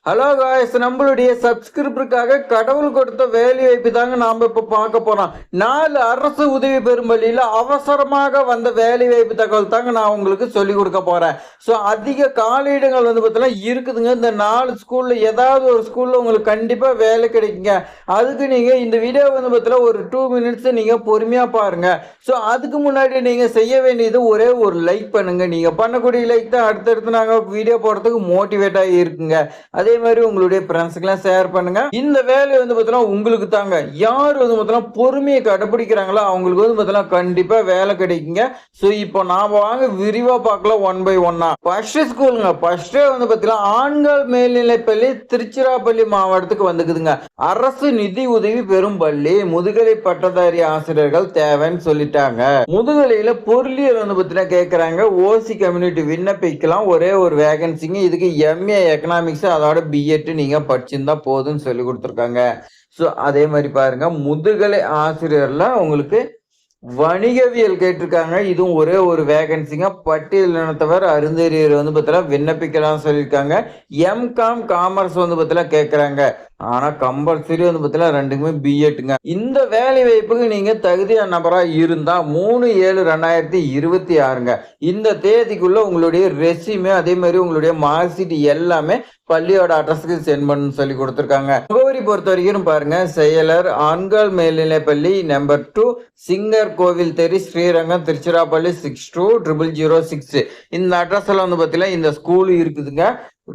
Hello guys, நம்மளுடைய சப்ஸ்கிரிப்பருக்காக கடவுள் கொடுத்த வேலை வாய்ப்பு தாங்க நாம இப்ப பார்க்க போறோம். 4 அரசு உதவி பெறும் பள்ளியில அவசரமாக வந்த வேலை வாய்ப்பு தகவல் தாங்க நான் உங்களுக்கு சொல்லி கொடுக்க போறேன். ஸோ அதிக காலியிடங்கள் பார்த்தீங்கன்னா இருக்குதுங்க. இந்த 4 ஸ்கூல்ல ஏதாவது ஒரு ஸ்கூல்ல உங்களுக்கு கண்டிப்பா வேலை கிடைக்குங்க. அதுக்கு நீங்க இந்த வீடியோ பார்த்தீங்கன்னா ஒரு 2 மினிட்ஸ் நீங்க பொறுமையா பாருங்க. ஸோ அதுக்கு முன்னாடி நீங்க செய்ய வேண்டியது ஒரே ஒரு லைக் பண்ணுங்க. நீங்க பண்ணக்கூடிய லைக் தான் அடுத்தடுத்து நாங்க வீடியோ போடுறதுக்கு மோட்டிவேட்டா இருக்குங்க. அதே மாதிரி உங்களுடைய ஃப்ரெண்ட்ஸ்க்குலாம் ஷேர் பண்ணுங்க. இந்த வேலை பார்த்தீங்கன்னா உங்களுக்கு தாங்க. யார் பார்த்தீங்கன்னா பொறுமையை கடைபிடிக்கிறாங்களோ அவங்களுக்கு பார்த்தீங்கன்னா கண்டிப்பா வேலை கிடைக்குங்க. ஸோ இப்போ நாம வாங்க விரிவா பார்க்கலாம் ஒன் பை ஒன்னா. ஃபர்ஸ்ட் ஸ்கூலுங்க. ஃபர்ஸ்டே பார்த்தீங்கன்னா ஆண்கள் மேல்நிலைப்பள்ளி திருச்சிராப்பள்ளி மாவட்டத்துக்கு வந்துக்குதுங்க. அரசு நிதி உதவி பெறும் பள்ளி, முதுகலை பட்டதாரி ஆசிரியர்கள் தேவைன்னு சொல்லிட்டாங்க. முதுகலையில பொருளியல் பார்த்தீங்கன்னா கேட்கறாங்க. ஓசி கம்யூனிட்டி விண்ணப்பிக்கலாம். ஒரே ஒரு வேகன்சிங்க. இதுக்கு எம்ஏ எக்கனாமிக்ஸ் அதோட பிஎட் நீங்க படிச்சிருந்தா போதும்னு சொல்லி கொடுத்துருக்காங்க. ஸோ அதே மாதிரி பாருங்க, முதுகலை ஆசிரியர்ல உங்களுக்கு வணிகவியல் கேட்டிருக்காங்க. இதுவும் ஒரே ஒரு வேகன்சிங்க. பட்டியலினத்தவர் அருந்தறியர் பார்த்தீங்கன்னா விண்ணப்பிக்கலாம் சொல்லியிருக்காங்க. எம்காம் காமர்ஸ் பார்த்தீங்கன்னா கேட்கறாங்க. ஆனா கம்பல்சரி பார்த்தீங்கன்னா ரெண்டுக்குமே பிஎட்டுங்க. இந்த வேலை வாய்ப்புக்கு நீங்க தகுதியான நபரா இருந்தா 3/7/2026ங்க இந்த தேதிக்குள்ள உங்களுடைய ரெசியூமே அதே மாதிரி உங்களுடைய மார்க் ஷீட் எல்லாமே பள்ளியோட அட்ரஸ்க்கு சென்ட் பண்ணு சொல்லி கொடுத்துருக்காங்க. முகவரி பொறுத்த வரைக்கும் பாருங்க, செயலர் ஆண்கள் மேல்நிலைப்பள்ளி நம்பர் 2 சிங்கர் கோவில் தெரு ஸ்ரீரங்கம் திருச்சிராப்பள்ளி 620006 இந்த அட்ரஸ்ல பார்த்தீங்கன்னா இந்த ஸ்கூல் இருக்குதுங்க.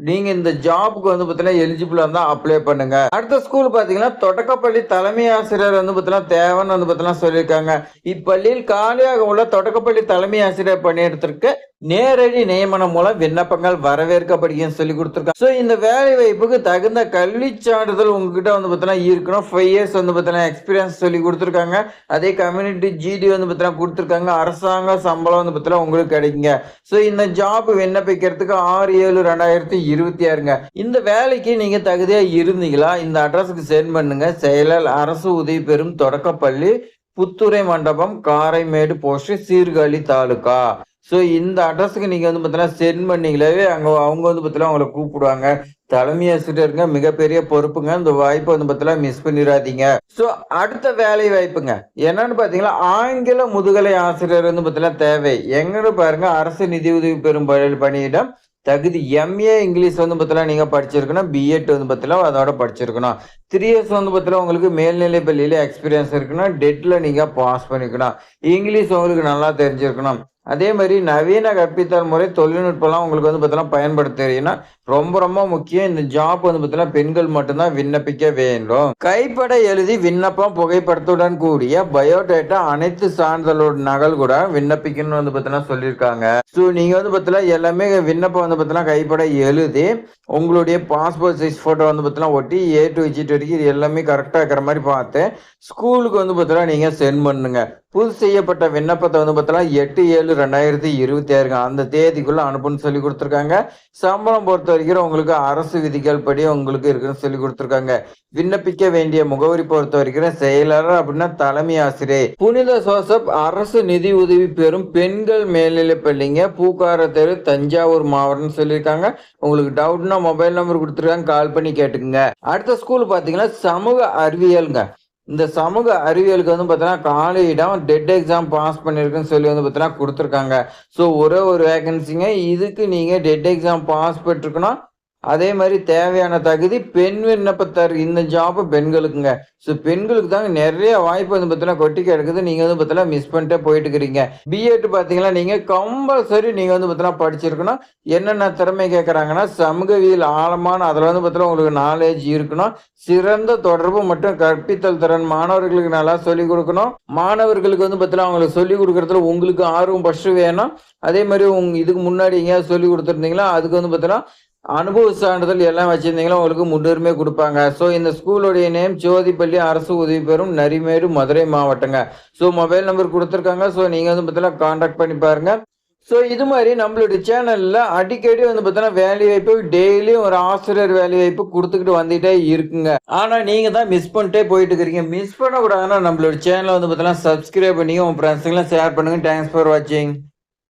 நீங்க இந்த ஜாபுக்கு பார்த்தீங்கன்னா எலிஜிபிளா இருந்தா அப்ளை பண்ணுங்க. அடுத்த ஸ்கூல் பாத்தீங்கன்னா தொடக்கப்பள்ளி தலைமை ஆசிரியர் பார்த்தீங்கன்னா தேவைன்னு பார்த்தீங்கன்னா சொல்லியிருக்காங்க. இப்பள்ளியில் காலியாக உள்ள தொடக்கப்பள்ளி தலைமை ஆசிரியர் பணியிடத்திற்கு நேரடி நியமனம் மூலம் விண்ணப்பங்கள் வரவேற்கப்படுகிறது சொல்லி கொடுத்துருக்காங்க. ஸோ இந்த வேலை வாய்ப்புக்கு தகுந்த கல்வி சான்றிதழ் உங்ககிட்ட பார்த்தீங்கன்னா இருக்கணும். 5 இயர்ஸ் பார்த்தீங்கன்னா எக்ஸ்பீரியன்ஸ் சொல்லி கொடுத்துருக்காங்க. அதே கம்யூனிட்டி ஜிடி பார்த்தீங்கன்னா கொடுத்துருக்காங்க. அரசாங்க சம்பளம் பார்த்தீங்கன்னா உங்களுக்கு கிடைக்குங்க. ஸோ இந்த ஜாப் விண்ணப்பிக்கிறதுக்கு 6/7/2026ங்க. இந்த வேலைக்கு நீங்க தகுதியா இருந்தீங்களா? இந்த அட்ரஸுக்கு சென்ட் பண்ணுங்க. செயலர் அரசு உதவி பெறும் தொடக்கப்பள்ளி, புத்துறை மண்டபம், காரைமேடு போஸ்ட், சீர்காழி தாலுகா. ஸோ இந்த அட்ரஸுக்கு நீங்க பார்த்தீங்கன்னா சென்ட் பண்ணீங்களே அவங்க பார்த்தீங்கன்னா உங்களை கூப்பிடுவாங்க. தலைமை ஆசிரியருங்க, மிகப்பெரிய பொறுப்புங்க. இந்த வாய்ப்பை பார்த்தீங்கன்னா மிஸ் பண்ணிடாதீங்க. ஸோ அடுத்த வேலை வாய்ப்புங்க என்னன்னு பாத்தீங்கன்னா ஆங்கில முதுகலை ஆசிரியர் பார்த்தீங்கன்னா தேவை. எங்கன்னு பாருங்க, அரசு நிதி உதவி பெறும் பணியிடம் தகுதி எம்ஏ இங்கிலீஷ் பார்த்தீங்கன்னா நீங்க படிச்சிருக்கணும். பிஎட் பார்த்தீங்கன்னா அதோட படிச்சிருக்கணும். 3 இயர்ஸ் பார்த்தீங்கன்னா உங்களுக்கு மேல்நிலை பள்ளியில எக்ஸ்பீரியன்ஸ் இருக்கணும். டெட்ல நீங்க பாஸ் பண்ணிக்கணும். இங்கிலீஷ் உங்களுக்கு நல்லா தெரிஞ்சிருக்கணும். அதே மாதிரி நவீன கற்பித்தல் முறை தொழில்நுட்பம்லாம் உங்களுக்கு பார்த்தீங்கன்னா பயன்படுத்த தெரியும்னா ரொம்ப ரொம்ப முக்கியம். இந்த ஜாப் பார்த்தீங்கன்னா பெண்கள் மட்டும்தான் விண்ணப்பிக்க வேண்டும். கைப்பட எழுதி விண்ணப்பம் புகைப்படத்துடன் கூடிய பயோடேட்டா அனைத்து சான்றிதழோட நகல் கூட விண்ணப்பிக்கணும்னு பார்த்தீங்கன்னா சொல்லியிருக்காங்க. ஸோ நீங்க பார்த்தீங்கன்னா எல்லாமே விண்ணப்பம் பார்த்தீங்கன்னா கைப்பட எழுதி உங்களுடைய பாஸ்போர்ட் சைஸ் போட்டோ பார்த்தீங்கன்னா ஒட்டி A to Z வரைக்கும் இது எல்லாமே கரெக்டாக இருக்கிற மாதிரி பார்த்து ஸ்கூலுக்கு பார்த்தீங்கன்னா நீங்க சென்ட் பண்ணுங்க. புது செய்யப்பட்ட விண்ணப்பத்தை பார்த்தீங்கன்னா 8/7/2026 அந்த தேதிக்குள்ள அனுப்புன்னு சொல்லி கொடுத்துருக்காங்க. சம்பளம் பொறுத்த வரைக்கும் உங்களுக்கு அரசு விதிகள் படி உங்களுக்கு இருக்குன்னு சொல்லி கொடுத்துருக்காங்க. விண்ணப்பிக்க வேண்டிய முகவரி பொறுத்த வரைக்கும் செயலர் அப்படின்னா தலைமை ஆசிரியர் புனித ஜோசப் அரசு நிதி உதவி பெறும் பெண்கள் மேல்நிலை பள்ளிங்க, பூக்கார தெரு, தஞ்சாவூர் மாவட்டம்னு சொல்லியிருக்காங்க. உங்களுக்கு டவுட்னா மொபைல் நம்பர் கொடுத்துருக்காங்க, கால் பண்ணி கேட்டுக்குங்க. அடுத்த ஸ்கூல் பாத்தீங்கன்னா சமூக அறிவியலுங்க. இந்த சமூக அறிவியலுக்கு பார்த்தீங்கன்னா காலையிடம் டெட் எக்ஸாம் பாஸ் பண்ணிருக்குன்னு சொல்லி பார்த்தீங்கன்னா கொடுத்துருக்காங்க. ஸோ ஒரே ஒரு வேகன்சிங்க. இதுக்கு நீங்க டெட் எக்ஸாம் பாஸ் பெற்றுக்கணும். அதே மாதிரி தேவையான தகுதி பெண் விண்ணப்பத்தார். இந்த ஜாப் பெண்களுக்குங்க. ஸோ பெண்களுக்கு தாங்க நிறைய வாய்ப்பு பார்த்தீங்கன்னா கொட்டி கிடக்குது. நீங்க பார்த்தீங்கன்னா மிஸ் பண்ணிட்டே போயிட்டு இருக்கிறீங்க. பிஎட் பார்த்தீங்கன்னா நீங்க கம்பல்சரி நீங்க பார்த்தீங்கன்னா படிச்சிருக்கணும். என்னென்ன திறமை கேட்கறாங்கன்னா சமூகவியல் ஆழமான அதில் பார்த்தீங்கன்னா உங்களுக்கு நாலேஜ் இருக்கணும். சிறந்த தொடர்பு மற்றும் கற்பித்தல் திறன் மாணவர்களுக்கு நல்லா சொல்லிக் கொடுக்கணும். மாணவர்களுக்கு பார்த்தீங்கன்னா அவங்களுக்கு சொல்லிக் கொடுக்கறதுல உங்களுக்கு ஆர்வம் ஃபர்ஸ்ட் வேணும். அதே மாதிரி இதுக்கு முன்னாடி எங்கேயாவது சொல்லி கொடுத்துருந்தீங்களா அதுக்கு பார்த்தீங்கன்னா அனுபவ சான்றிதழ் எல்லாம் வச்சிருந்தீங்களா உங்களுக்கு முன்னுரிமை கொடுப்பாங்க. ஸோ இந்த ஸ்கூலுடைய நேம் ஜோதிப்பள்ளி அரசு உதவி பெறும் நரிமேடு மதுரை மாவட்டங்க. ஸோ மொபைல் நம்பர் கொடுத்துருக்காங்க. ஸோ நீங்க பார்த்தீங்கன்னா கான்டாக்ட் பண்ணி பாருங்க. ஸோ இது மாதிரி நம்மளுடைய சேனல்ல அடிக்கடி பார்த்தீங்கன்னா வேலை வாய்ப்பு டெய்லியும் ஒரு ஆசிரியர் வேலை வாய்ப்பு கொடுத்துக்கிட்டு வந்துட்டே இருக்குங்க. ஆனா நீங்க தான் மிஸ் பண்ணிட்டே போயிட்டு இருக்கிறீங்க. மிஸ் பண்ணக்கூடாதுன்னா நம்மளுடைய சேனலை பார்த்தீங்கன்னா சப்ஸ்கிரைப் பண்ணி உங்க ஃப்ரெண்ட்ஸுக்கெல்லாம் ஷேர் பண்ணுங்க. தேங்க்ஸ் ஃபார் வாட்சிங்.